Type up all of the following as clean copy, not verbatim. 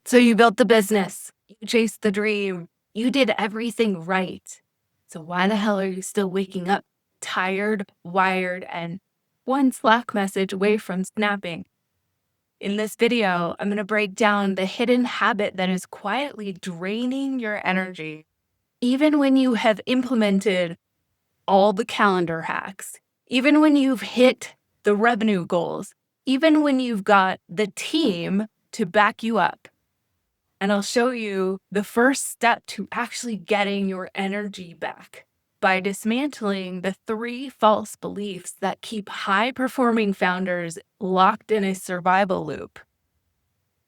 So you built the business, you chased the dream, you did everything right. So why the hell are you still waking up tired, wired, and one Slack message away from snapping? In this video, I'm going to break down the hidden habit that is quietly draining your energy, even when you have implemented all the calendar hacks, even when you've hit the revenue goals, even when you've got the team to back you up. And I'll show you the first step to actually getting your energy back by dismantling the 3 false beliefs that keep high-performing founders locked in a survival loop.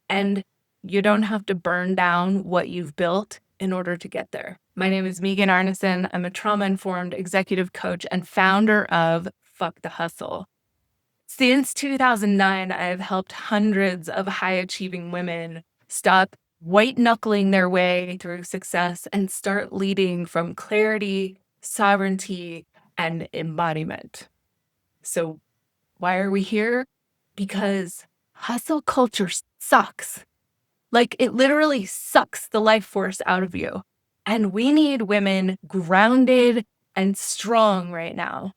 And you don't have to burn down what you've built in order to get there. My name is Megan Arneson. I'm a trauma-informed executive coach and founder of Fuck the Hustle. Since 2009, I've helped hundreds of high-achieving women stop white-knuckling their way through success and start leading from clarity, sovereignty, and embodiment. So why are we here? Because hustle culture sucks. Like, it literally sucks the life force out of you. And we need women grounded and strong right now.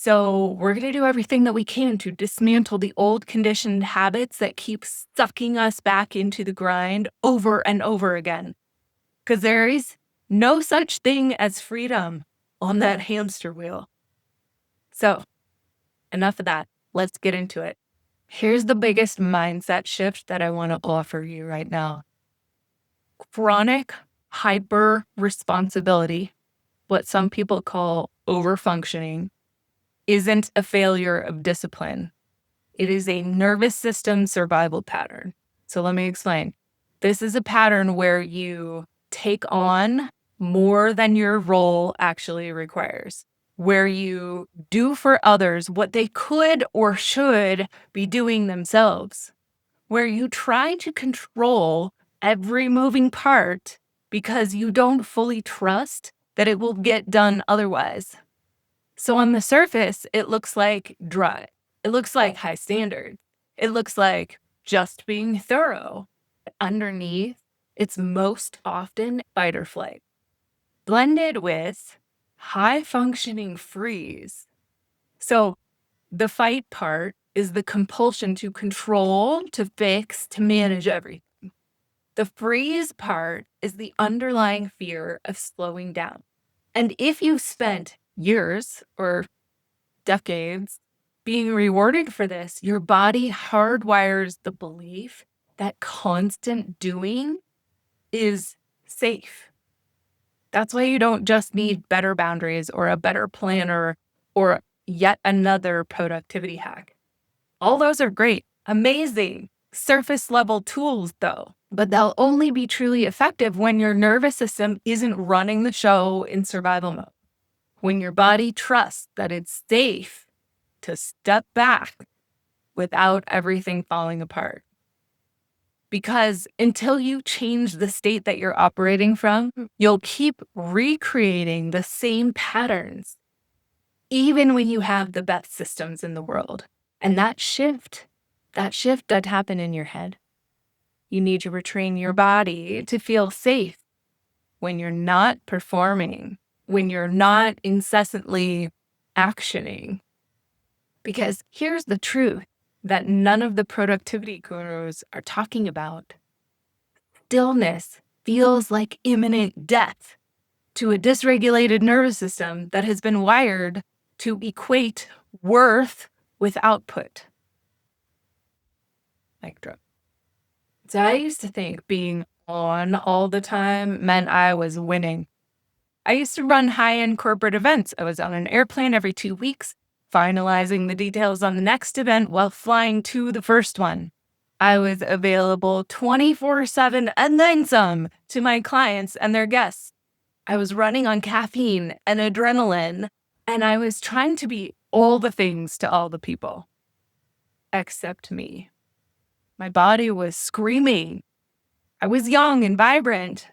So we're going to do everything that we can to dismantle the old conditioned habits that keep sucking us back into the grind over and over again. Because there is no such thing as freedom on that hamster wheel. So enough of that. Let's get into it. Here's the biggest mindset shift that I want to offer you right now. Chronic hyper responsibility, what some people call overfunctioning, isn't a failure of discipline. It is a nervous system survival pattern. So let me explain. This is a pattern where you take on more than your role actually requires, where you do for others what they could or should be doing themselves, where you try to control every moving part because you don't fully trust that it will get done otherwise. So on the surface, it looks like dry. It looks like high standards. It looks like just being thorough. Underneath, it's most often fight or flight, blended with high functioning freeze. So the fight part is the compulsion to control, to fix, to manage everything. The freeze part is the underlying fear of slowing down. And if you've spent years or decades being rewarded for this, your body hardwires the belief that constant doing is safe. That's why you don't just need better boundaries or a better planner or yet another productivity hack. All those are great, amazing, surface level tools though, but they'll only be truly effective when your nervous system isn't running the show in survival mode. When your body trusts that it's safe to step back without everything falling apart. Because until you change the state that you're operating from, you'll keep recreating the same patterns, even when you have the best systems in the world. And that shift does happen in your head. You need to retrain your body to feel safe when you're not performing, when you're not incessantly actioning. Because here's the truth that none of the productivity gurus are talking about. Stillness feels like imminent death to a dysregulated nervous system that has been wired to equate worth with output. Mic drop. So I used to think being on all the time meant I was winning. I used to run high-end corporate events. I was on an airplane every 2 weeks, finalizing the details on the next event while flying to the first one. I was available 24/7 and then some to my clients and their guests. I was running on caffeine and adrenaline, and I was trying to be all the things to all the people, except me. My body was screaming. I was young and vibrant.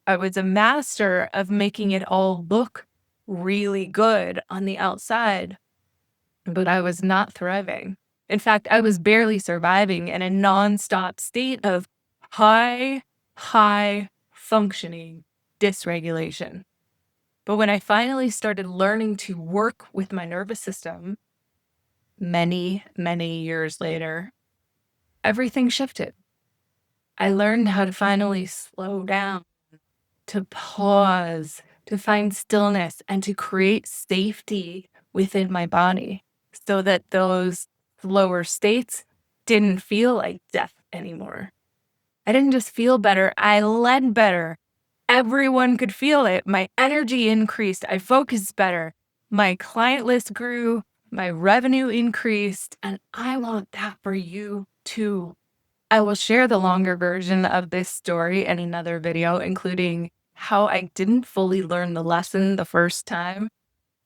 I was a master of making it all look really good on the outside, but I was not thriving. In fact, I was barely surviving in a nonstop state of high functioning dysregulation. But when I finally started learning to work with my nervous system many years later, everything shifted. I learned how to finally slow down, to pause, to find stillness, and to create safety within my body so that those lower states didn't feel like death anymore. I didn't just feel better, I led better. Everyone could feel it. My energy increased. I focused better. My client list grew. My revenue increased. And I want that for you too. I will share the longer version of this story in another video, including how I didn't fully learn the lesson the first time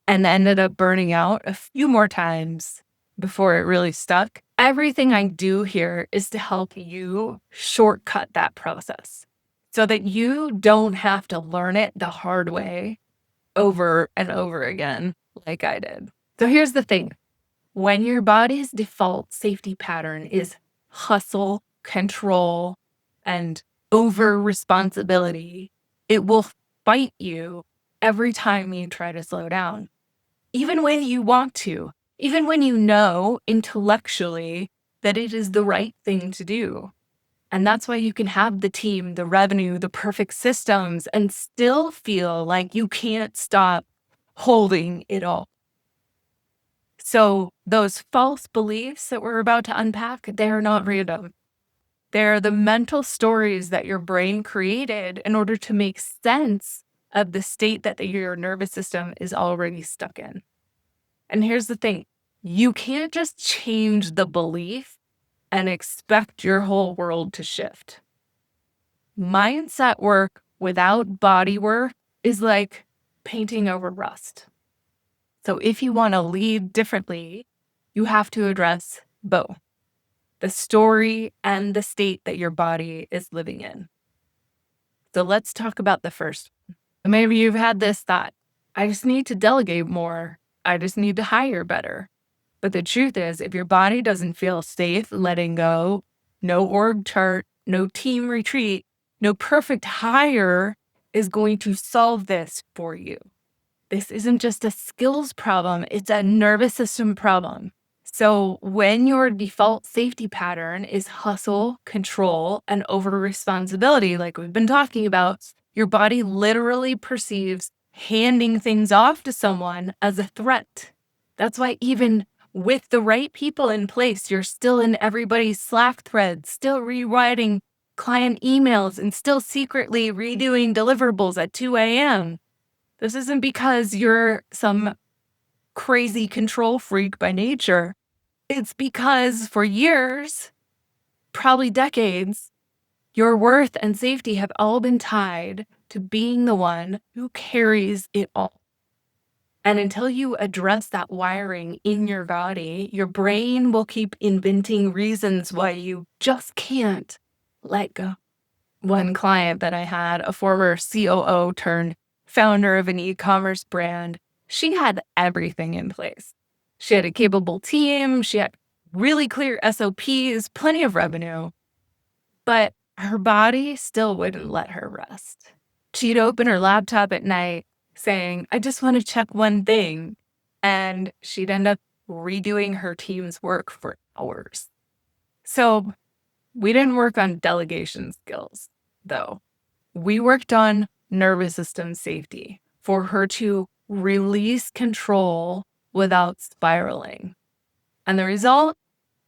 and ended up burning out a few more times before it really stuck. Everything I do here is to help you shortcut that process so that you don't have to learn it the hard way over and over again like I did. So here's the thing. When your body's default safety pattern is hustle, control, and over responsibility, it will fight you every time you try to slow down. Even when you want to, even when you know intellectually that it is the right thing to do. And that's why you can have the team, the revenue, the perfect systems, and still feel like you can't stop holding it all. So those false beliefs that we're about to unpack, they're not random. They're the mental stories that your brain created in order to make sense of the state that your nervous system is already stuck in. And here's the thing, you can't just change the belief and expect your whole world to shift. Mindset work without body work is like painting over rust. So if you want to lead differently, you have to address both the story and the state that your body is living in. So let's talk about the first. Maybe you've had this thought, I just need to delegate more. I just need to hire better. But the truth is, if your body doesn't feel safe letting go, no org chart, no team retreat, no perfect hire is going to solve this for you. This isn't just a skills problem, it's a nervous system problem. So when your default safety pattern is hustle, control, and over responsibility, like we've been talking about, your body literally perceives handing things off to someone as a threat. That's why even with the right people in place, you're still in everybody's Slack threads, still rewriting client emails, and still secretly redoing deliverables at 2 a.m. This isn't because you're some crazy control freak by nature. It's because for years, probably decades, your worth and safety have all been tied to being the one who carries it all. And until you address that wiring in your body, your brain will keep inventing reasons why you just can't let go. One client that I had, a former COO turned founder of an e-commerce brand, she had everything in place. She had a capable team, she had really clear SOPs, plenty of revenue, but her body still wouldn't let her rest. She'd open her laptop at night saying, I just want to check one thing. And she'd end up redoing her team's work for hours. So we didn't work on delegation skills, though. We worked on nervous system safety for her to release control without spiraling. And the result?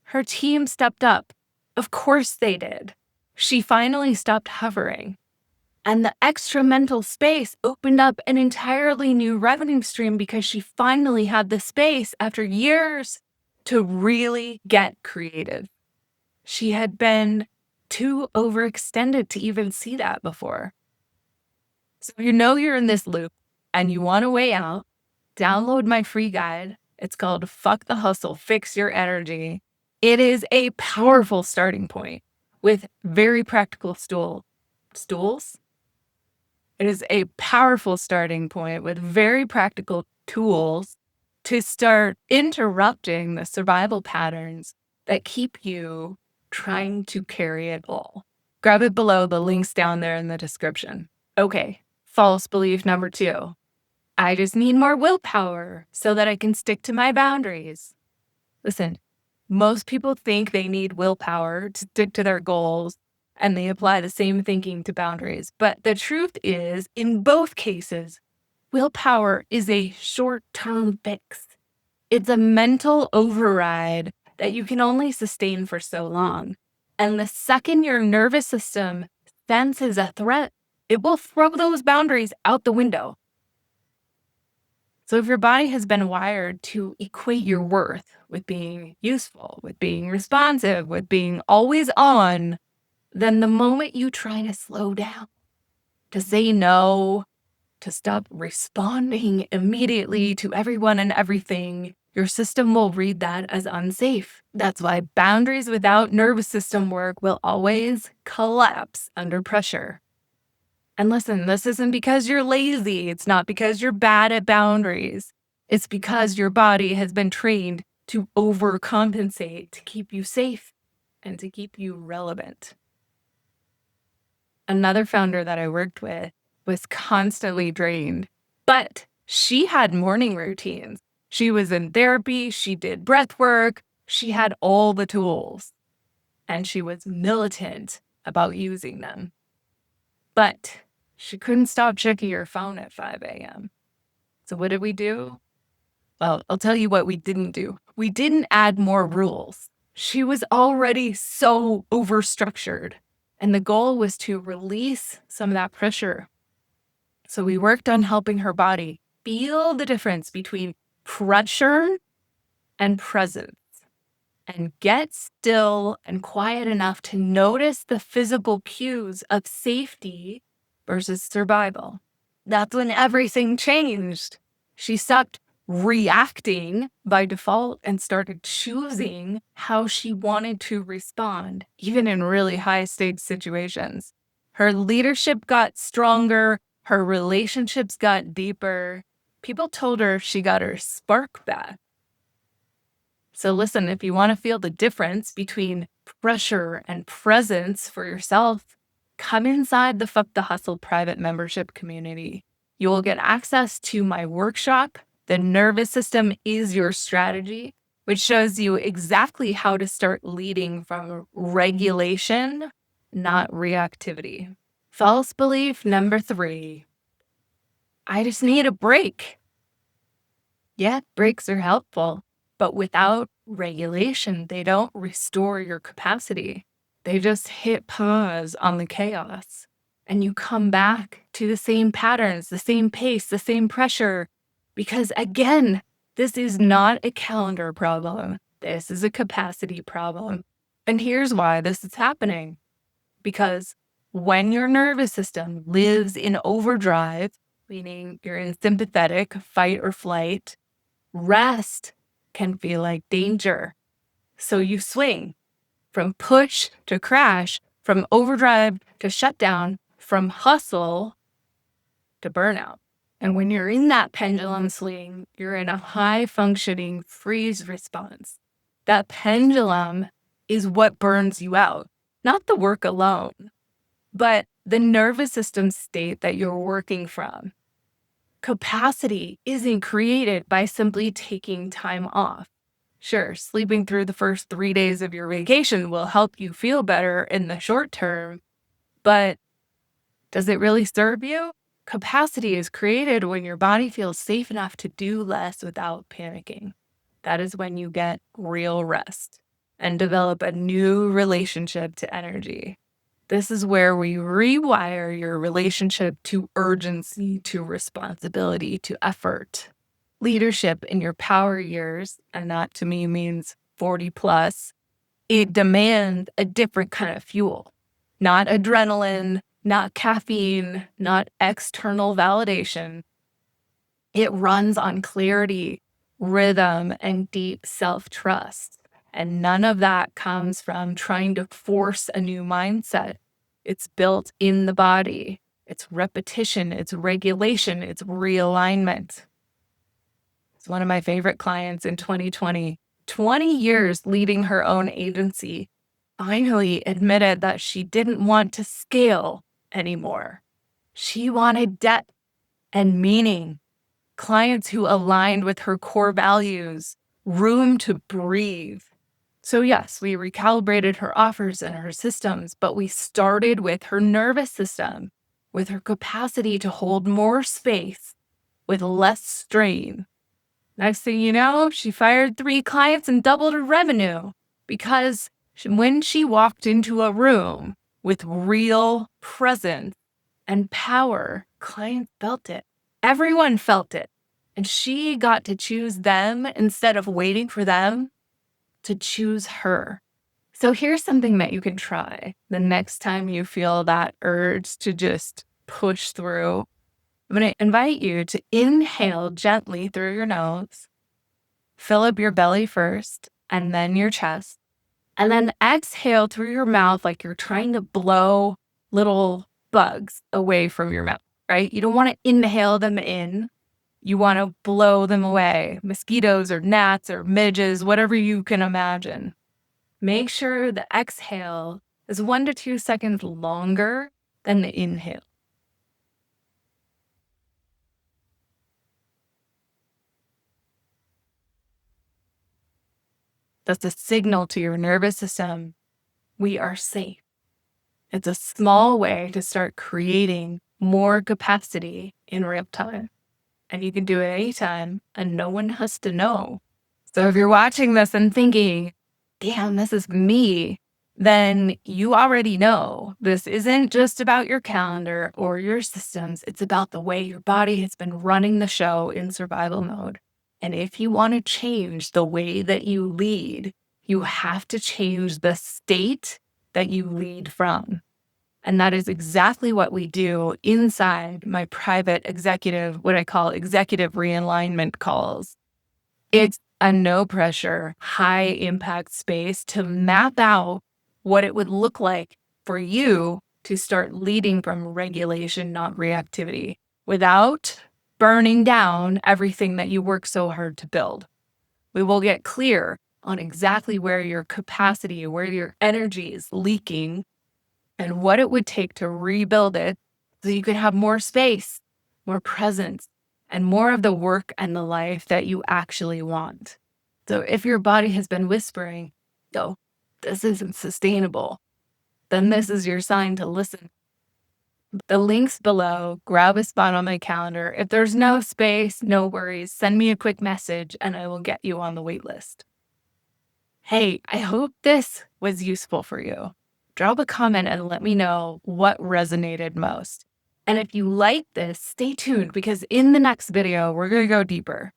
Her team stepped up. Of course they did. She finally stopped hovering. And the extra mental space opened up an entirely new revenue stream because she finally had the space after years to really get creative. She had been too overextended to even see that before. So you know you're in this loop and you want a way out, download my free guide. It's called Fuck the Hustle, Fix Your Energy. It is a powerful starting point with very practical stools. It is a powerful starting point with very practical tools to start interrupting the survival patterns that keep you trying to carry it all. Grab it below. The link's down there in the description. Okay, false belief number 2. I just need more willpower so that I can stick to my boundaries. Listen, most people think they need willpower to stick to their goals, and they apply the same thinking to boundaries. But the truth is, in both cases, willpower is a short-term fix. It's a mental override that you can only sustain for so long. And the second your nervous system senses a threat, it will throw those boundaries out the window. So if your body has been wired to equate your worth with being useful, with being responsive, with being always on, then the moment you try to slow down, to say no, to stop responding immediately to everyone and everything, your system will read that as unsafe. That's why boundaries without nervous system work will always collapse under pressure. And listen, this isn't because you're lazy. It's not because you're bad at boundaries. It's because your body has been trained to overcompensate to keep you safe and to keep you relevant. Another founder that I worked with was constantly drained, but she had morning routines. She was in therapy. She did breath work. She had all the tools, and she was militant about using them. But she couldn't stop checking her phone at 5 a.m. So what did we do? Well, I'll tell you what we didn't do. We didn't add more rules. She was already so overstructured, and the goal was to release some of that pressure. So we worked on helping her body feel the difference between pressure and presence, and get still and quiet enough to notice the physical cues of safety versus survival. That's when everything changed. She stopped reacting by default and started choosing how she wanted to respond, even in really high stakes situations. Her leadership got stronger. Her relationships got deeper. People told her she got her spark back. So listen, if you want to feel the difference between pressure and presence for yourself, come inside the Fuck the Hustle private membership community. You will get access to my workshop, The Nervous System is Your Strategy, which shows you exactly how to start leading from regulation, not reactivity. False belief number 3. I just need a break. Yeah, breaks are helpful, but without regulation, they don't restore your capacity. They just hit pause on the chaos, and you come back to the same patterns, the same pace, the same pressure. Because again, this is not a calendar problem. This is a capacity problem. And here's why this is happening. Because when your nervous system lives in overdrive, meaning you're in sympathetic fight or flight, rest can feel like danger. So you swing from push to crash, from overdrive to shutdown, from hustle to burnout. And when you're in that pendulum swing, you're in a high functioning freeze response. That pendulum is what burns you out, not the work alone, but the nervous system state that you're working from. Capacity isn't created by simply taking time off. Sure, sleeping through the first 3 days of your vacation will help you feel better in the short term, but does it really serve you? Capacity is created when your body feels safe enough to do less without panicking. That is when you get real rest and develop a new relationship to energy. This is where we rewire your relationship to urgency, to responsibility, to effort. Leadership in your power years, and that to me means 40 plus, it demands a different kind of fuel. Not adrenaline, not caffeine, not external validation. It runs on clarity, rhythm, and deep self-trust. And none of that comes from trying to force a new mindset. It's built in the body. It's repetition, it's regulation, it's realignment. It's one of my favorite clients in 2020, 20 years leading her own agency, finally admitted that she didn't want to scale anymore. She wanted depth and meaning, clients who aligned with her core values, room to breathe. So, yes, we recalibrated her offers and her systems, but we started with her nervous system, with her capacity to hold more space with less strain. Next thing you know, she fired 3 clients and doubled her revenue because when she walked into a room with real presence and power, clients felt it. Everyone felt it. And she got to choose them instead of waiting for them to choose her. So here's something that you can try the next time you feel that urge to just push through. I'm going to invite you to inhale gently through your nose, fill up your belly first, and then your chest. And then exhale through your mouth like you're trying to blow little bugs away from your mouth, right? You don't want to inhale them in. You want to blow them away. Mosquitoes or gnats or midges, whatever you can imagine. Make sure the exhale is 1 to 2 seconds longer than the inhale. That's a signal to your nervous system. We are safe. It's a small way to start creating more capacity in real time. And you can do it anytime, and no one has to know. So if you're watching this and thinking, damn, this is me, then you already know this isn't just about your calendar or your systems. It's about the way your body has been running the show in survival mode. And if you want to change the way that you lead, you have to change the state that you lead from. And that is exactly what we do inside my private executive, what I call executive realignment calls. It's a no pressure, high impact space to map out what it would look like for you to start leading from regulation, not reactivity, without burning down everything that you work so hard to build. We will get clear on exactly where your capacity, where your energy is leaking, and what it would take to rebuild it so you could have more space, more presence, and more of the work and the life that you actually want. So if your body has been whispering, no, this isn't sustainable, then this is your sign to listen. The links below, grab a spot on my calendar. If there's no space, no worries. Send me a quick message and I will get you on the wait list. Hey, I hope this was useful for you. Drop a comment and let me know what resonated most. And if you like this, stay tuned because in the next video, we're going to go deeper.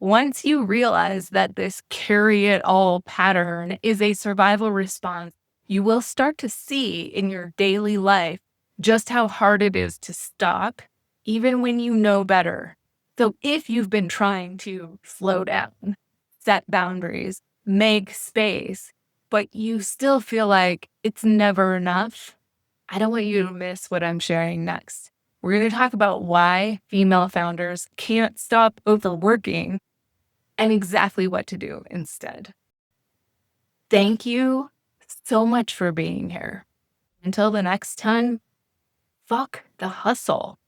Once you realize that this carry it all pattern is a survival response, you will start to see in your daily life just how hard it is to stop, even when you know better. So if you've been trying to slow down, set boundaries, make space, but you still feel like it's never enough, I don't want you to miss what I'm sharing next. We're going to talk about why female founders can't stop overworking and exactly what to do instead. Thank you so much for being here. Until the next time, fuck the hustle.